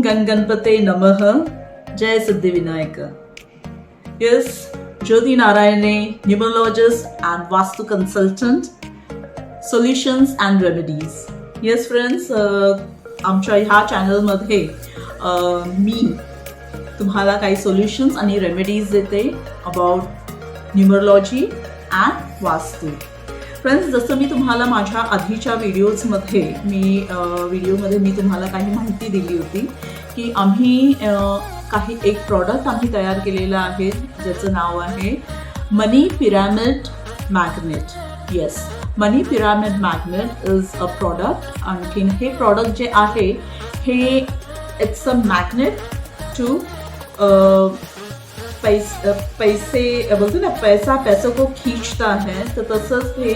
गण गणपते नमः. जय Siddhivinayak. Yes, Jyoti Narayane, numerologist and Vastu consultant, solutions and remedies. Yes friends, आमच्या ह्या चॅनलमध्ये मी तुम्हाला काही सोल्युशन्स आणि रेमेडीज देते अबाउट न्यूमरोलॉजी अँड वास्तू. फ्रेंड्स, जसं मी तुम्हाला माझ्या आधीच्या व्हिडिओमध्ये मी तुम्हाला काही माहिती दिली होती की आम्ही काही एक प्रॉडक्ट आम्ही तयार केलेलं आहे ज्याचं नाव आहे money pyramid magnet. Yes, money pyramid magnet is a product. आणखीन हे प्रॉडक्ट जे आहे हे इट्स अ मॅग्नेट टू पैसे बोलतो ना, पैसा को खींचता है. तर तसंच हे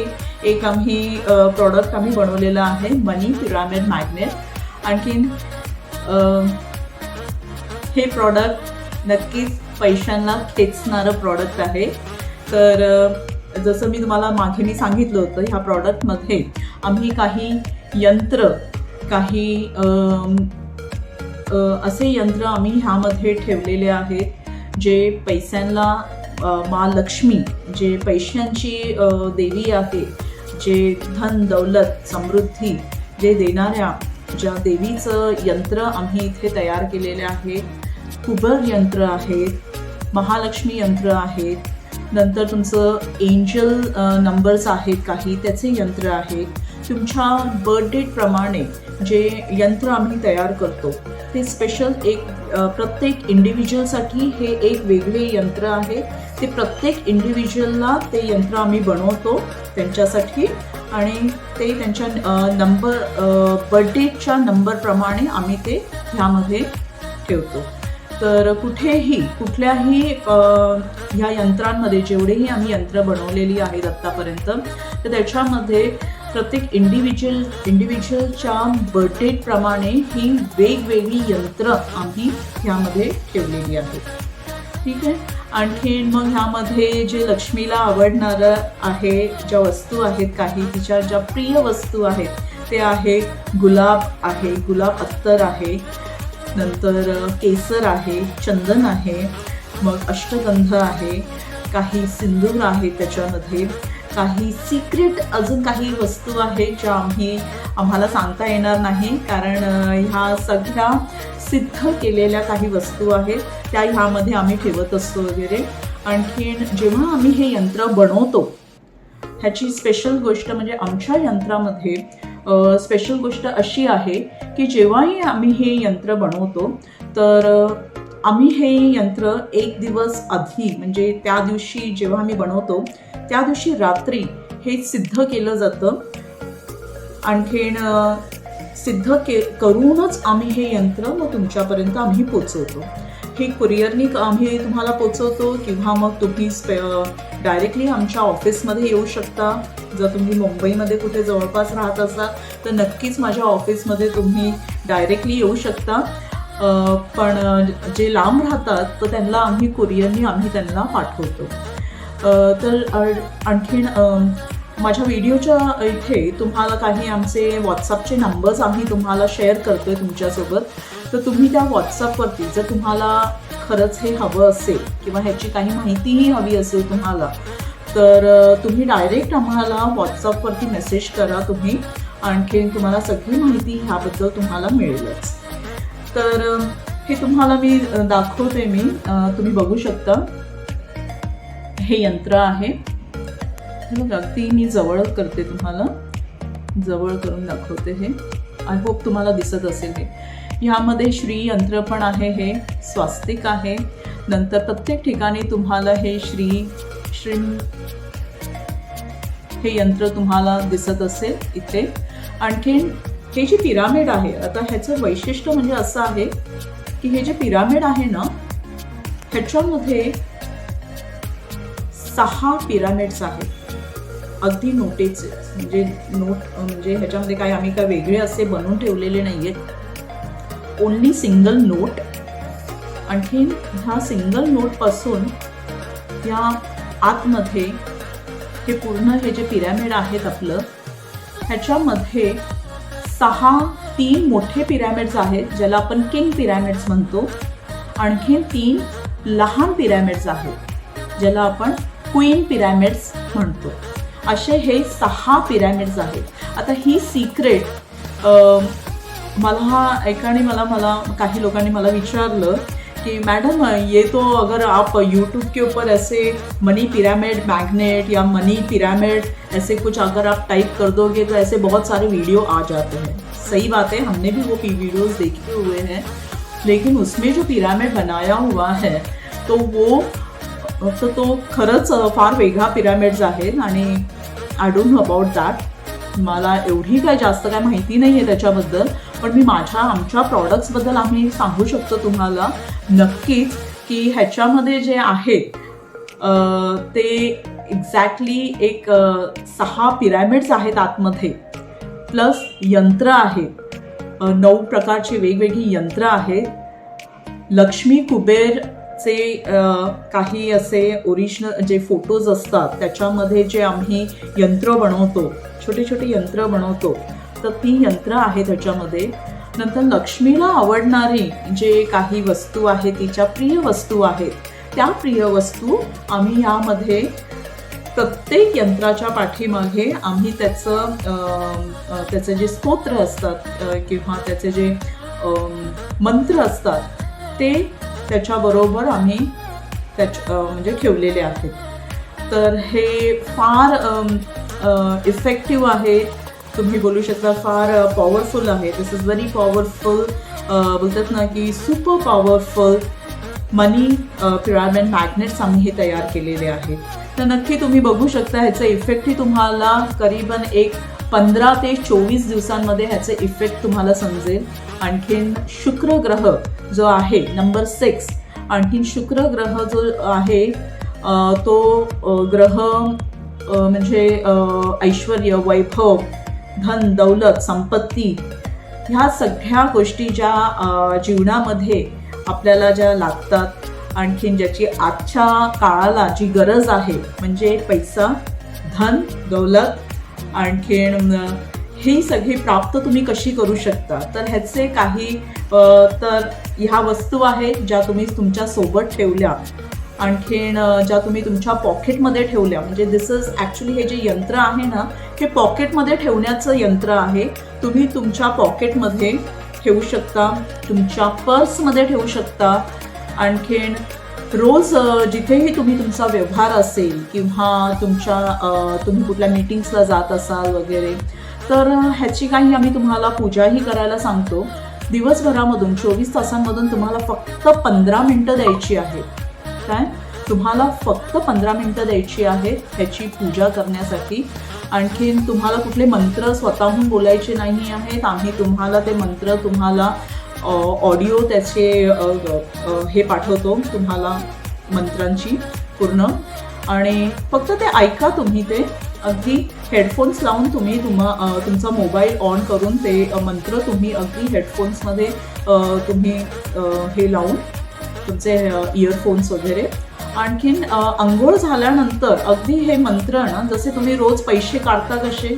एक आम्ही प्रॉडक्ट आम्ही बनवलेलं आहे मनी पिरॅमिड मॅग्नेट. आणखीन हे प्रॉडक्ट नक्कीच पैशांना खेचणारं प्रॉडक्ट आहे. तर जसं मी तुम्हाला मागे मी सांगितलं होतं, ह्या प्रॉडक्टमध्ये आम्ही काही यंत्र, काही असे यंत्र आम्ही ह्यामध्ये ठेवलेले आहेत जे पैशांना, मा लक्ष्मी जे पैशांची देवी आहे, जे धन दौलत समृद्धी जे देणाऱ्या ज्या देवीचं यंत्र आम्ही इथे तयार केलेले आहे. कुबर यंत्र आहेत, महालक्ष्मी यंत्र आहेत, नंतर तुमचं एंजल नंबर्स आहेत काही, त्याचे यंत्र आहेत. तुमच्या बर्थ डेटप्रमाणे जे यंत्र आम्ही तयार करतो ते स्पेशल एक प्रत्येक इंडिव्हिज्युअलसाठी हे एक वेगळे यंत्र आहे. ते प्रत्येक इंडिव्हिज्युअलला ते यंत्र आम्ही बनवतो त्यांच्यासाठी आणि ते त्यांच्या नंबर बर्थ डेटच्या नंबरप्रमाणे आम्ही ते ह्यामध्ये ठेवतो. तर कुठल्याही ह्या यंत्रांमध्ये जेवढेही आम्ही यंत्र बनवलेली आहेत आत्तापर्यंत, तर त्याच्यामध्ये प्रत्येक इंडिव्हिज्युअलच्या बर्थ डेटप्रमाणे ही वेगवेगळी यंत्र आम्ही ह्यामध्ये ठेवलेली आहेत. ठीक आहे. आणखीन मग ह्यामध्ये जे लक्ष्मीला आवडणारं आहे, ज्या वस्तू आहेत काही तिच्या ज्या प्रिय वस्तू आहेत ते आहे गुलाब आहे, गुलाब अत्तर आहे, नंतर केसर आहे, चंदन आहे, मग अष्टगंध आहे, काही सिंदूर आहे, त्याच्यामध्ये काही सिक्रेट अजून काही वस्तू आहेत ज्या आम्हाला सांगता येणार नाही, कारण ह्या सगळ्या सिद्ध केलेल्या काही वस्तू आहेत त्या ह्यामध्ये आम्ही ठेवत असतो वगैरे. आणखीन जेव्हा आम्ही हे यंत्र बनवतो ह्याची स्पेशल गोष्ट म्हणजे आमच्या यंत्रामध्ये स्पेशल गोष्ट अशी आहे की जेव्हाही आम्ही हे यंत्र बनवतो तर आम्ही हे यंत्र एक दिवस आधी, म्हणजे त्या दिवशी जेव्हा आम्ही बनवतो त्या दिवशी रात्री हे सिद्ध केलं जातं. आणखीन सिद्ध करूनच आम्ही हे यंत्र मग तुमच्यापर्यंत आम्ही पोचवतो. हे कुरिअरनी आम्ही तुम्हाला पोचवतो किंवा मग तुम्ही डायरेक्टली आमच्या ऑफिसमध्ये येऊ शकता. जर तुम्ही मुंबईमध्ये कुठे जवळपास राहत असाल तर नक्कीच माझ्या ऑफिसमध्ये तुम्ही डायरेक्टली येऊ शकता. पण जे लांब राहतात तर त्यांना आम्ही कुरिअरनी त्यांना पाठवतो. तर आणखीन माझ्या व्हिडिओच्या इथे तुम्हाला काही आमचे व्हॉट्सअपचे नंबर्स आम्ही तुम्हाला शेअर करतो आहे तुमच्यासोबत. तर तुम्ही त्या व्हॉट्सअपवरती जर तुम्हाला खरंच हे हवं असेल किंवा ह्याची काही माहितीही हवी असेल तुम्हाला, तर तुम्ही डायरेक्ट आम्हाला व्हॉट्सअपवरती मेसेज करा तुम्ही. आणखीन तुम्हाला सगळी माहिती ह्याबद्दल तुम्हाला मिळेलच. तर हे तुम्हाला मी दाखवते, तुम्ही बघू शकता हे यंत्र आहे. हे बघा, अगदी मी जवळ करते, तुम्हाला जवळ करून दाखवते. हे आय होप तुम्हाला दिसत असेल. हे ह्यामध्ये श्री यंत्र पण आहे, हे स्वास्तिक आहे. नंतर प्रत्येक ठिकाणी तुम्हाला हे श्री हे यंत्र तुम्हाला दिसत असेल इथे. आणखीन हे जे पिरामिड आहे, आता ह्याचं वैशिष्ट्य म्हणजे असं आहे की हे जे पिरामिड आहे ना, ह्याच्यामध्ये 6 पिरामिड्स आहेत, अगदी नोटेचे, म्हणजे ह्याच्यामध्ये काय आम्ही काय वेगळे असे बनवून ठेवलेले नाही आहेत, ओन्ली सिंगल नोट. आणखीन ह्या सिंगल नोटपासून ह्या आतमध्ये हे पूर्ण हे जे पिरॅमिड आहेत आपलं, ह्याच्यामध्ये 6 3 मोठे पिरॅमिड्स आहेत ज्याला आपण किंग पिरॅमिड्स म्हणतो. आणखीन 3 लहान पिरॅमिड्स आहेत ज्याला आपण क्वीन पिरॅमिड्स म्हणतो. असे हे 6 पिरॅमिड्स आहेत. आता ही सिक्रेट मला एकाने मला काही लोकांनी मला विचारलं कि मैडम ये तो अगर आप यूट्यूब के ऊपर ऐसे मनी पिरामिड मैग्नेट या मनी पिरामिड ऐसे कुछ अगर आप टाइप कर दोगे तो ऐसे बहुत सारे वीडियो आ जाते हैं. सही बात है, हमने भी वो वीडियोस देखे हुए हैं, लेकिन उसमें जो पिरामिड बनाया हुआ है तो वो तो खरंच फार वेगळा पिरामिड्स आहेत आणि I don't know about that. मला एवढी काय जास्त काय माहिती नाही आहे त्याच्याबद्दल, पण मी आमच्या प्रॉडक्ट्सबद्दल आम्ही सांगू शकतो तुम्हाला नक्कीच की ह्याच्यामध्ये जे आहे ते एक्झॅक्टली एक 6 पिरॅमिड्स आहेत आतमध्ये, प्लस यंत्र आहेत, 9 प्रकारची वेगवेगळी यंत्र आहेत. लक्ष्मी कुबेरचे काही असे ओरिजिनल जे फोटोज असतात त्याच्यामध्ये जे आम्ही यंत्र बनवतो, छोटे छोटे यंत्र बनवतो, तर ती यंत्र आहे त्याच्यामध्ये. नंतर लक्ष्मीला आवडणारी जे काही वस्तू आहेत, तिच्या प्रिय वस्तू आहेत, त्या प्रिय वस्तू आम्ही यामध्ये प्रत्येक यंत्राच्या पाठीमागे आम्ही त्याचे जे स्तोत्र असतात किंवा त्याचे जे मंत्र असतात ते त्याच्याबरोबर आम्ही म्हणजे ठेवलेले आहेत. तर हे फार इफेक्टिव्ह आहे, तुम्ही बोलू शकता फार पॉवरफुल आहे. दिस इज व्हेरी पॉवरफुल, बोलतात ना की सुपर पॉवरफुल मनी पिरामिड मॅग्नेट्स आम्ही हे तयार केलेले आहेत. तर नक्की तुम्ही बघू शकता ह्याचा इफेक्टही तुम्हाला करीबन एक 15 ते 24 दिवसांमध्ये ह्याचे इफेक्ट तुम्हाला समजेल. आणखीन शुक्र ग्रह जो आहे नंबर 6, आणखीन शुक्र ग्रह जो आहे तो ग्रह म्हणजे ऐश्वर्य, वैभव, धन, दौलत, संपत्ती, ह्या सगळ्या गोष्टी ज्या जीवनामध्ये आपल्याला ज्या लागतात, आणखीन ज्याची आजच्या काळाला जी गरज आहे म्हणजे पैसा, धन, दौलत, आणखीन ही सगळी प्राप्त तुम्ही कशी करू शकता. तर ह्याचे काही तर ह्या वस्तू आहेत ज्या तुम्ही तुमच्या सोबत ठेवल्या, आणखीन ज्या तुम्ही तुमच्या पॉकेटमध्ये ठेवल्या. म्हणजे दिस इज ॲक्च्युली हे जे यंत्र आहे ना, हे पॉकेटमध्ये ठेवण्याचं यंत्र आहे. तुम्ही तुमच्या पॉकेटमध्ये ठेवू शकता, तुमच्या पर्समध्ये ठेवू शकता. आणखीन रोज जिथेही तुम्ही तुमचा व्यवहार असेल किंवा तुम्ही कुठल्या मीटिंग्सला जात असाल वगैरे, तर ह्याची काही आम्ही तुम्हाला पूजाही करायला सांगतो. दिवसभरामधून 24 तासांमधून तुम्हाला फक्त 15 मिनटं द्यायची आहे. काय तुम्हाला फक्त 15 मिनटं द्यायची आहेत ह्याची पूजा करण्यासाठी. आणखीन तुम्हाला कुठले मंत्र स्वतःहून बोलायचे नाही आहेत. आम्ही तुम्हाला ते मंत्र तुम्हाला ऑडिओ त्याचे हे पाठवतो तुम्हाला मंत्रांची पूर्ण, आणि फक्त ते ऐका तुम्ही. ते अगदी हेडफोन्स लावून तुम्ही तुमचा मोबाईल ऑन करून ते मंत्र तुम्ही अगदी हेडफोन्समध्ये तुम्ही हे लावून तुमचे इयरफोन्स वगैरे. आणखीन अंघोळ झाल्यानंतर अगदी हे मंत्र ना, जसे तुम्ही रोज पैसे काढता कसे,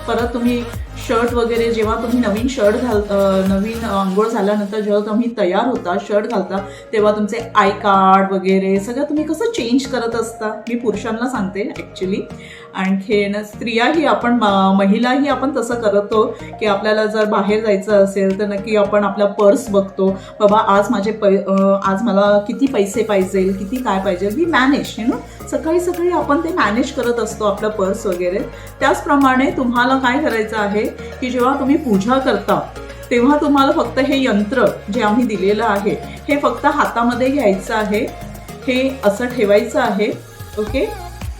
परत तुम्ही शर्ट वगैरे जेव्हा तुम्ही नवीन आंघोळ झाल्यानंतर जेव्हा तुम्ही तयार होता, शर्ट घालता, तेव्हा तुमचे आय कार्ड वगैरे सगळं तुम्ही कसं चेंज करत असता. मी पुरुषांना सांगते ॲक्च्युली. आणखीन स्त्रियाही महिलाही आपण तसं करतो की आपल्याला जर बाहेर जायचं असेल तर नक्की आपण आपला पर्स बघतो, बाबा आज आज मला किती पैसे पाहिजे, किती काय पाहिजे, वी मॅनेज सकाळी आपण ते मॅनेज करत असतो आपलं पर्स वगैरे. त्याचप्रमाणे तुम्हाला काय करायचं आहे की जेव्हा तुम्ही पूजा करता तेव्हा तुम्हाला फक्त हे यंत्र जे आम्ही दिलेलं आहे हे फक्त हातामध्ये घ्यायचं आहे, हे असं ठेवायचं आहे. ओके,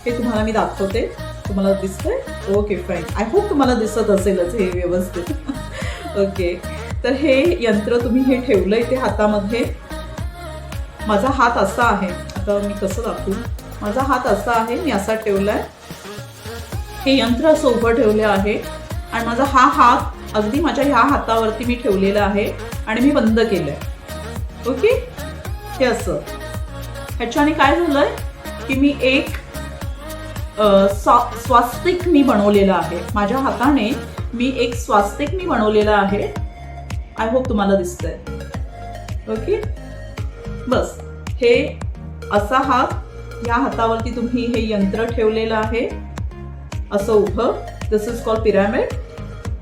हे तुम्हाला मी दाखवते. तुम्हाला दिसतंय? Okay fine. आय होप तुम्हाला दिसत असेलच हे व्यवस्थित. ओके, तर हे यंत्र तुम्ही हे ठेवलंय ते हातामध्ये. माझा हात असा आहे, आता मी कसं दाखवू, माझा हात असा आहे, मी असा ठेवलाय. हे यंत्र असं उभं ठेवलं आहे आणि माझा हा हात अगदी माझ्या ह्या हातावरती मी ठेवलेला आहे आणि मी बंद केलंय. ओके, हे असं. ह्याच्याने काय झालंय की मी एक स्वास्तिक मी बनवलेलं आहे माझ्या हाताने. मी एक स्वास्तिक मी बनवलेला आहे. आय होप तुम्हाला दिसतंय. ओके, बस हे असा हात, या हातावरती तुम्ही हे यंत्र ठेवलेलं आहे असं उभं. This is called pyramid,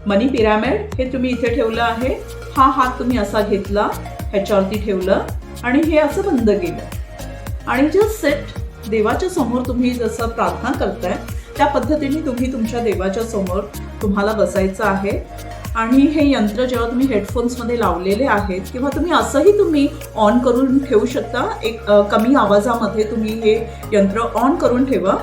money pyramid. हे तुम्ही इथे ठेवलं आहे. हा हात तुम्ही असा घेतला, ह्याच्यावरती ठेवलं आणि हे असं बंद केलं आणि जस्ट सेट. देवाच्या समोर तुम्ही जसं प्रार्थना करताय त्या पद्धतीने तुम्ही तुमच्या देवाच्या समोर तुम्हाला बसायचं आहे. आणि हे यंत्र जेव्हा तुम्ही हेडफोन्समध्ये लावलेले आहेत किंवा तुम्ही असंही तुम्ही ऑन करून ठेवू शकता. एक कमी आवाजामध्ये तुम्ही हे यंत्र ऑन करून ठेवा.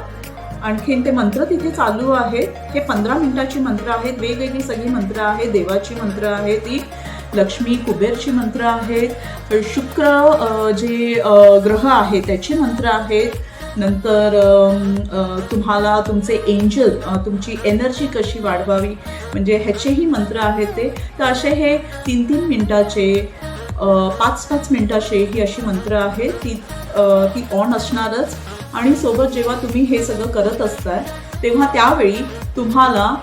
आणखीन ते मंत्र तिथे चालू आहेत. हे 15 मिनिटाची मंत्र आहेत. वेगवेगळी सगळी मंत्र आहेत. देवाची मंत्र आहेत, ती लक्ष्मी कुबेरची मंत्र आहेत, शुक्र जे ग्रह आहे त्याची मंत्र आहेत. नंतर तुम्हाला तुमचे एंजल, तुमची एनर्जी कशी वाढवावी म्हणजे ह्याचेही मंत्र आहेत ते. तर असे हे 3-3 मिनिटाचे, 5-5 मिनिटाचे ही अशी मंत्र आहेत. ती ऑन असणारच. आणि सोबत जेव्हा तुम्ही हे सगळं करत असताय तेव्हा त्यावेळी तुम्हाला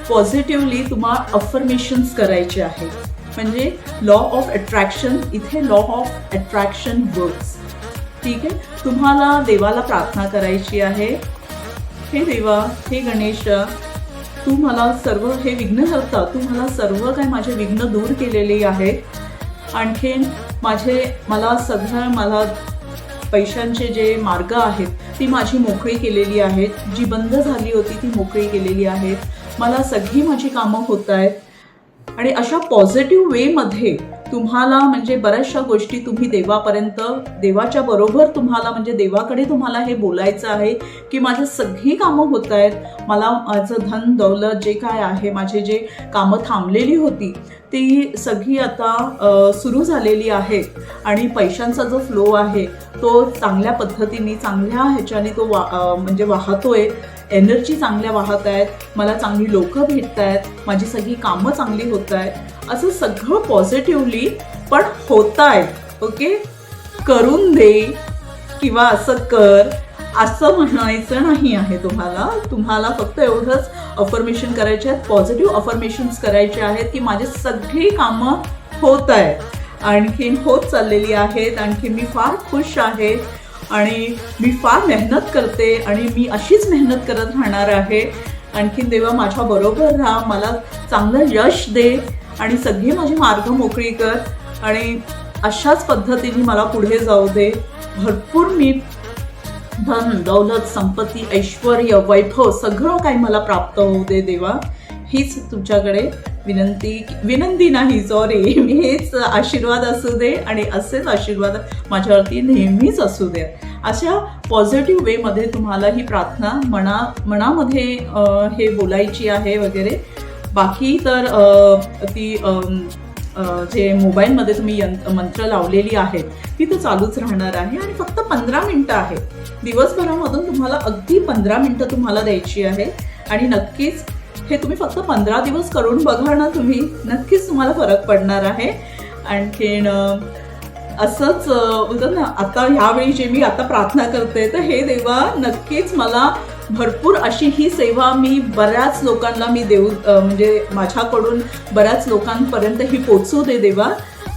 पॉझिटिव्हली तुम्हाला अफर्मेशन्स करायचे आहेत. म्हणजे लॉ ऑफ अट्रॅक्शन, इथे लॉ ऑफ अट्रॅक्शन वर्क्स. ठीक आहे, तुम्हाला देवाला प्रार्थना करायची आहे. हे देवा, हे गणेश, तू मला सर्व, हे विघ्नहर्ता, तू मला सर्व काय माझे विघ्न दूर केलेले आहेत. आणखीन मला पैशांचे जे मार्ग आहेत ती माझी मोकळी केलेली आहेत. जी बंद झाली होती ती मोकळी केलेली आहेत. मला सगळी माझी कामं होत आहेत. आणि अशा पॉझिटिव्ह वेमध्ये तुम्हाला म्हणजे बऱ्याचशा गोष्टी तुम्ही देवापर्यंत, देवाच्या बरोबर तुम्हाला म्हणजे देवाकडे तुम्हाला हे बोलायचं आहे की माझी सगळी कामं होत आहेत. मला माझं धन दौलत जे काय आहे, माझे जे कामं थांबलेली होती ती सगळी आता सुरू झालेली आहेत. आणि पैशांचा जो फ्लो आहे तो चांगल्या पद्धतीने, चांगल्या ह्याच्याने तो म्हणजे वाहतोय. एनर्जी चांगल्या वाहत आहेत. मला चांगली लोकं भेटत आहेत. माझी सगळी कामं चांगली होत आहेत. असं सगळं पॉझिटिव्हली पण होत आहे. ओके, करून दे किंवा असं कर असं म्हणायचं नाही आहे तुम्हाला फक्त एवढंच अफर्मेशन करायचे आहेत. पॉझिटिव्ह अफर्मेशन्स करायचे आहेत की माझी सगळी कामं होत आहेत, आणखीन होत चाललेली आहेत. आणखी मी फार खुश आहे आणि मी फार मेहनत करते आणि मी अशीच मेहनत करत राहणार आहे. आणखीन देवा माझ्या बरोबर राहा, मला चांगलं यश दे आणि सगळी माझी मार्ग मोकळी कर आणि अशाच पद्धतीने मला पुढे जाऊ दे. भरपूर मी धन दौलत, संपत्ती, ऐश्वर्य, वैभव सगळं काही मला प्राप्त होऊ दे देवा. हीच तुमच्याकडे विनंती नाही, सॉरी, हेच आशीर्वाद असू दे आणि असेच आशीर्वाद माझ्यावरती नेहमीच असू दे. अशा पॉझिटिव्ह वेमध्ये तुम्हाला ही प्रार्थना मनामध्ये हे बोलायची आहे वगैरे. बाकी तर ती जे मोबाईलमध्ये तुम्ही मंत्र लावलेली आहेत ती तर चालूच राहणार आहे. आणि फक्त 15 मिनिटं आहे दिवसभरामधून, तुम्हाला अगदी 15 मिनिटं तुम्हाला द्यायची आहे. आणि नक्कीच हे तुम्ही फक्त 15 दिवस करून बघा ना, तुम्ही नक्कीच तुम्हाला फरक पडणार आहे. आणखीन असंच बोलतात ना, आता ह्यावेळी जे मी आता प्रार्थना करते तर हे देवा नक्कीच मला भरपूर अशी ही सेवा मी बऱ्याच लोकांना मी देऊ, म्हणजे माझ्याकडून बऱ्याच लोकांपर्यंत ही पोचवू दे देवा,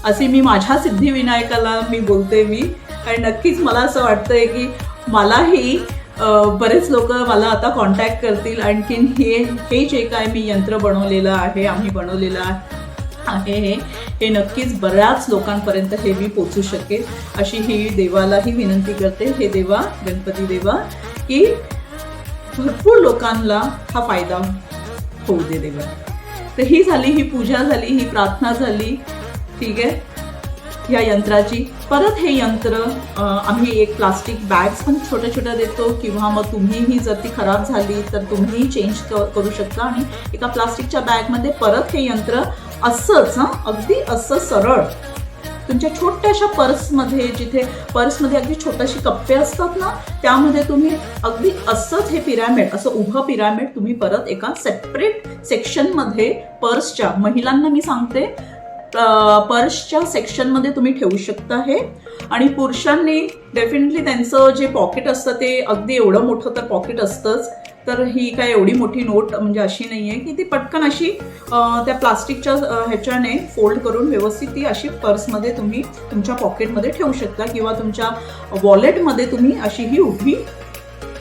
असे मी माझ्या सिद्धिविनायकाला मी बोलते मी. आणि नक्कीच मला असं वाटतंय की मलाही बरेच लोक मला आता कॉन्टॅक्ट करतील. आणखीन हे जे काय मी यंत्र बनवलेलं आहे, आम्ही बनवलेलं आहे, हे नक्कीच बऱ्याच लोकांपर्यंत हे मी पोचू शकेल अशी ही देवालाही विनंती करते. हे देवा, गणपती देवा, की भरपूर लोकांना हा फायदा होऊ दे देवा. तर ही झाली, ही पूजा झाली, ही प्रार्थना झाली. ठीक आहे, ह्या यंत्राची. परत हे यंत्र आम्ही एक प्लास्टिक बॅग्स पण छोट्या छोट्या देतो किंवा मग तुम्हीही जर ती खराब झाली तर तुम्ही चेंज करू शकता आणि एका प्लास्टिकच्या बॅगमध्ये परत हे यंत्र असंच अगदी असं सरळ तुमच्या छोट्याशा पर्समध्ये, जिथे पर्समध्ये अगदी छोटेसे कप्पे असतात ना, त्यामध्ये तुम्ही अगदी असंच हे पिरॅमिड, असं उभं पिरॅमिड तुम्ही परत एका सेपरेट सेक्शनमध्ये पर्सच्या, महिलांना मी सांगते पर्सच्या सेक्शनमध्ये तुम्ही ठेवू शकता हे. आणि पुरुषांनी डेफिनेटली त्यांचं जे पॉकेट असतं ते अगदी एवढं मोठं तर पॉकेट असतंच. तर ही काय एवढी मोठी नोट म्हणजे अशी नाही आहे की ती पटकन अशी त्या प्लास्टिकच्या ह्याच्याने फोल्ड करून व्यवस्थित ती अशी पर्समध्ये तुम्ही तुमच्या पॉकेटमध्ये ठेवू शकता किंवा तुमच्या वॉलेटमध्ये तुम्ही अशी ही उभी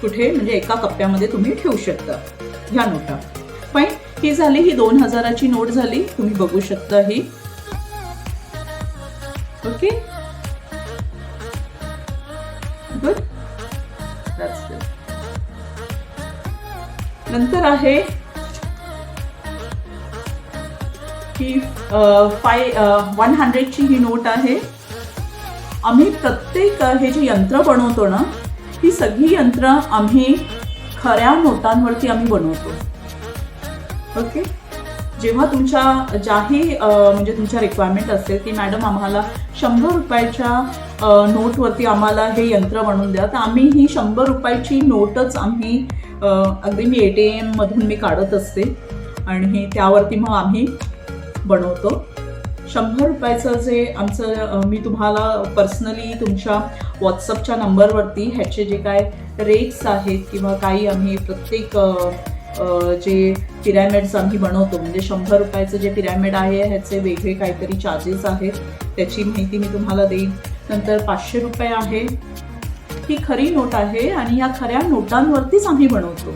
कुठे म्हणजे एका कप्प्यामध्ये तुम्ही ठेवू शकता ह्या नोटा. फाईन. ही झाली, ही 2000ची नोट झाली. तुम्ही बघू शकता ही. Okay, good. That's good. नंतर आहे ही 100ची ही नोट आहे. आम्ही प्रत्येक हे जे यंत्र बनवतो ना, ही सगळी यंत्र आम्ही खऱ्या नोटांवरती आम्ही बनवतो. ओके. जेव्हा तुमच्या ज्याही म्हणजे तुमच्या रिक्वायरमेंट असेल की मॅडम आम्हाला 100 रुपयाच्या नोटवरती आम्हाला हे यंत्र बनवून द्या, तर आम्ही ही 100 रुपयाची नोटच आम्ही अगदी मी ATM मधून मी काढत असते आणि त्यावरती मग आम्ही बनवतो. 100 रुपयाचं जे आमचं मी तुम्हाला पर्सनली तुमच्या व्हॉट्सअपच्या नंबरवरती ह्याचे जे काय रेट्स आहेत किंवा काही आम्ही प्रत्येक जे पिरॅमिड्स आम्ही बनवतो म्हणजे 100 रुपयाचं जे पिरॅमिड आहे ह्याचे वेगळे काहीतरी चार्जेस आहेत, त्याची माहिती मी तुम्हाला देईन. नंतर 500 रुपये आहे, ही खरी नोट आहे आणि या खऱ्या नोटांवरतीच आम्ही बनवतो.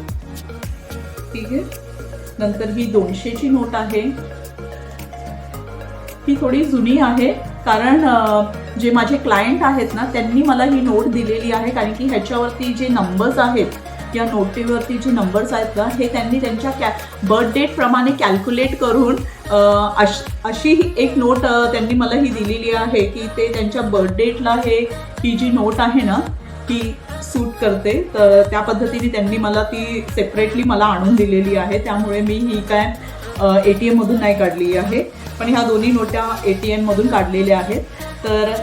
ठीक आहे. नंतर ही 200ची नोट आहे. ही थोडी जुनी आहे कारण जे माझे क्लायंट आहेत ना त्यांनी मला ही नोट दिलेली आहे, कारण की ह्याच्यावरती जे नंबर्स आहेत या नोटीवरती जे नंबर्स आहेत ना हे त्यांनी त्यांच्या बर्थ डेट प्रमाणे कॅल्क्युलेट करून अशी एक नोट त्यांनी मला ही दिलेली आहे की ते त्यांच्या बर्थ डेटला ही जी नोट आहे ना ही सूट करते. तर त्या पद्धतीने त्यांनी मला ती सेपरेटली मला आणून दिलेली आहे. त्यामुळे मी ही काय ATM मधून नाही काढली आहे, पण ह्या दोन्ही नोटा ATM मधून काढलेल्या आहेत. तर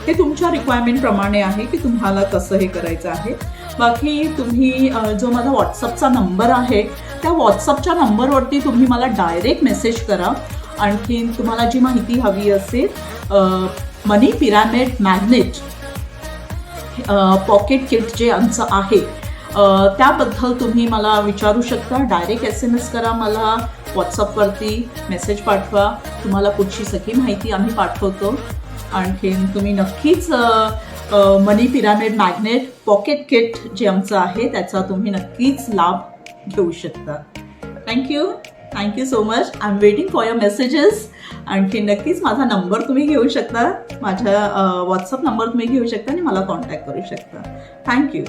हे तुमच्या रिक्वायरमेंटप्रमाणे आहे की तुम्हाला कसं हे करायचं आहे. बाकी तुम्ही जो माझा व्हॉट्सअपचा नंबर आहे त्या व्हॉट्सअपच्या नंबरवरती तुम्ही मला डायरेक्ट मेसेज करा. आणखीन तुम्हाला जी माहिती हवी असेल मनी पिरॅमिड मॅग्नेट पॉकेट किट जे आमचं आहे त्याबद्दल तुम्ही मला विचारू शकता. डायरेक्ट SMS करा मला, व्हॉट्सअपवरती मेसेज पाठवा. तुम्हाला पुढची सगळी माहिती आम्ही पाठवतो. आणखीन तुम्ही नक्कीच मनी पिरॅमिड मॅग्नेट पॉकेट किट जे आमचं आहे त्याचा तुम्ही नक्कीच लाभ घेऊ शकता. Thank you so much. I am waiting for your messages. आणखी नक्कीच माझा नंबर तुम्ही घेऊ शकता, माझ्या व्हॉट्सअप नंबर तुम्ही घेऊ शकता आणि मला कॉन्टॅक्ट करू शकता. थँक्यू.